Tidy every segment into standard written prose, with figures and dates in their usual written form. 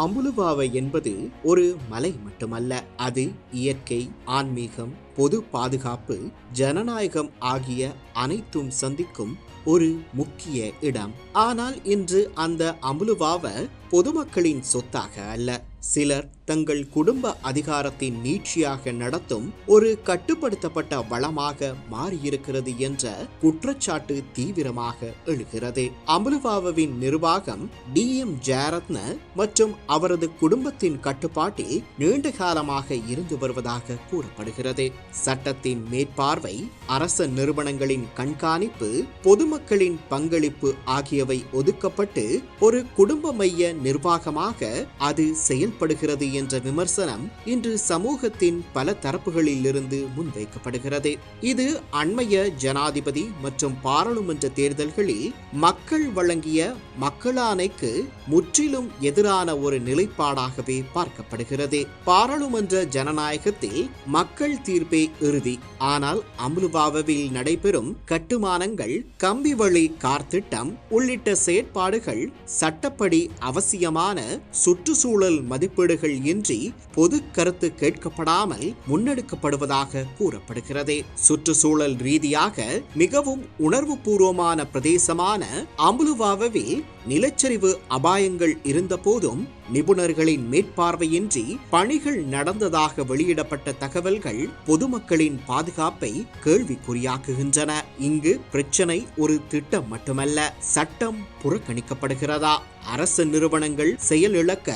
அம்புலுவாவை என்பது ஒரு மலை மட்டுமல்ல. அது இயற்கை, ஆன்மீகம், பொது பாதுகாப்பு, ஜனநாயகம் ஆகிய அனைத்தும் சந்திக்கும் ஒரு முக்கிய இடம். ஆனால் இன்று அந்த அம்புலுவாவ பொதுமக்களின் சொத்தாக அல்ல, சிலர் தங்கள் குடும்ப அதிகாரத்தின் நீட்சியாக நடத்தும் ஒரு கட்டுப்படுத்தப்பட்ட வளமாக மாறியிருக்கிறது என்ற குற்றச்சாட்டு தீவிரமாக எழுகிறது. அம்புலுவாவின் நிர்வாகம் DM ஜெயரத்ன மற்றும் அவரது குடும்பத்தின் கட்டுப்பாட்டில் நீண்ட காலமாக இருந்து வருவதாக கூறப்படுகிறது. சட்டத்தின் மேற்பார்வை, அரச நிறுவனங்களின் கண்காணிப்பு, பொதுமக்களின் பங்களிப்பு ஆகியவை ஒதுக்கப்பட்டு ஒரு குடும்ப மைய நிர்வாகமாக அது செயல்படுகிறது என்ற விமர்சனம் இன்று சமூகத்தின் பல தரப்புகளில் இருந்து முன்வைக்கப்படுகிறது. இது அண்மைய ஜனாதிபதி மற்றும் பாராளுமன்ற தேர்தல்களில் மக்கள் வழங்கிய மக்களாணைக்கு முற்றிலும் எதிரான ஒரு நிலைப்பாடாகவே பார்க்கப்படுகிறது. பாராளுமன்ற ஜனநாயகத்தில் மக்கள் தீர்ப்பே இறுதி. ஆனால் அம்புலுவாவில் நடைபெறும் கட்டுமானங்கள், கம்பி வழி கார் திட்டம் உள்ளிட்ட செயற்பாடுகள் சட்டப்படி அவசியமான சுற்றுச்சூழல் மதிப்பீடுகள் இன்றி பொது கருத்து கேட்கப்படாமல் முன்னெடுக்கப்படுவதாக கூறப்படுகிறது. சுற்றுச்சூழல் ரீதியாக மிகவும் உணர்வு பூர்வமான பிரதேசமான அம்புலுவாவில் நிலச்சரிவு அபாயங்கள் இருந்த போதும் நிபுணர்களின் மேற்பார்வையின்றி பணிகள் நடந்ததாக வெளியிடப்பட்ட தகவல்கள் பொதுமக்களின் பாதுகாப்பை கேள்விக்குறியாக்குகின்றன. இங்கு பிரச்சனை ஒரு திட்டம் மட்டுமல்ல, சட்டம் புறக்கணிக்கப்படுகிறதா, அரசு நிறுவனங்கள் செயலிழக்க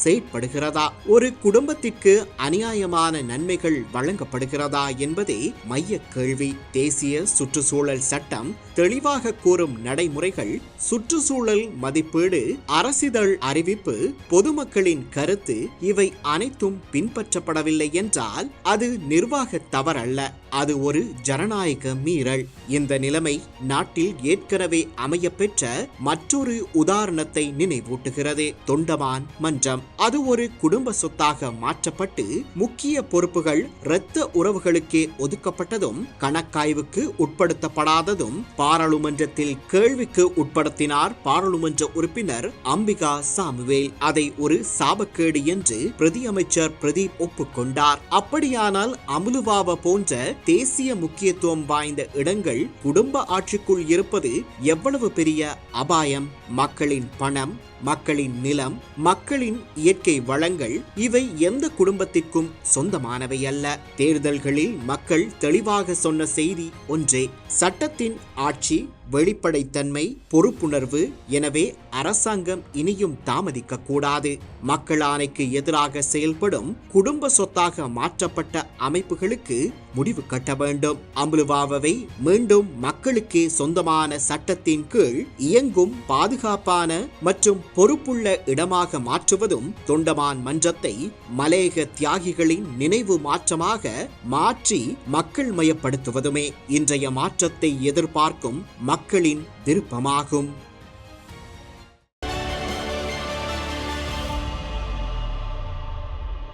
செயற்படுகிறதா, ஒரு குடும்பத்திற்கு அநியாயமான நன்மைகள் வழங்கப்படுகிறதா என்பதே மைய கேள்வி. தேசிய சுற்றுச்சூழல் சட்டம் தெளிவாக கூறும் நடைமுறைகள், சுற்றுச்சூழல் மதிப்பீடு, அரசிதழ் அறிவிப்பு, பொதுமக்களின் கருத்து, இவை அனைத்தும் பின்பற்றப்படவில்லை என்றால் அது நிர்வாக தவறல்ல, அது ஒரு ஜனநாயக மீறல். இந்த நிலைமை நாட்டில் ஏற்கனவே அமைய பெற்ற மற்றொரு உதாரணத்தை நினைவூட்டுகிறது. தொண்டமான் மன்றம். அது ஒரு குடும்ப சொத்தாக மாற்றப்பட்டு முக்கிய பொறுப்புகள் இரத்த உறவுகளுக்கே ஒதுக்கப்பட்டதும், கணக்காய்வுக்கு உட்படுத்தப்படாததும், பாராளுமன்றத்தில் கேள்விக்கு உட்படுத்தினார் பாராளுமன்ற உறுப்பினர் அம்பிகா சாமுவேல். அதை ஒரு சாபக்கேடு என்று பிரதி அமைச்சர் பிரதீப் ஒப்புக்கொண்டார். அப்படியானால் அம்புலுவாவ போன்ற தேசிய முக்கியத்துவம் வாய்ந்த இடங்கள் குடும்ப ஆட்சிக்குள் இருப்பது எவ்வளவு பெரிய அபாயம்? மக்களின் பணம், மக்களின் நிலம், மக்களின் இயற்கை வளங்கள், இவை எந்த குடும்பத்திற்கும் சொந்தமானவை அல்ல. தேர்தல்களில் மக்கள் தெளிவாக சொன்ன செய்தி ஒன்றே: சட்டத்தின் ஆட்சி, வெளிப்படைத்தன்மை, பொறுப்புணர்வு. எனவே அரசாங்கம் இனியும் தாமதிக்க கூடாது. மக்கள் ஆணைக்கு எதிராக செயல்படும் குடும்ப சொத்தாக மாற்றப்பட்ட அமைப்புகளுக்கு முடிவு கட்ட வேண்டும். அம்புலுவாவை மீண்டும் மக்களுக்கே சொந்தமான சட்டத்தின் கீழ் இயங்கும் பாதுகாப்பான மற்றும் பொறுப்புள்ள இடமாக மாற்றுவதும், தொண்டமான் மன்றத்தை மலையக தியாகிகளின் நினைவு மாற்றமாக மாற்றி மக்கள் மயப்படுத்துவதுமே இன்றைய மாற்றத்தை எதிர்பார்க்கும் மக்களின் விருப்பமாகும்.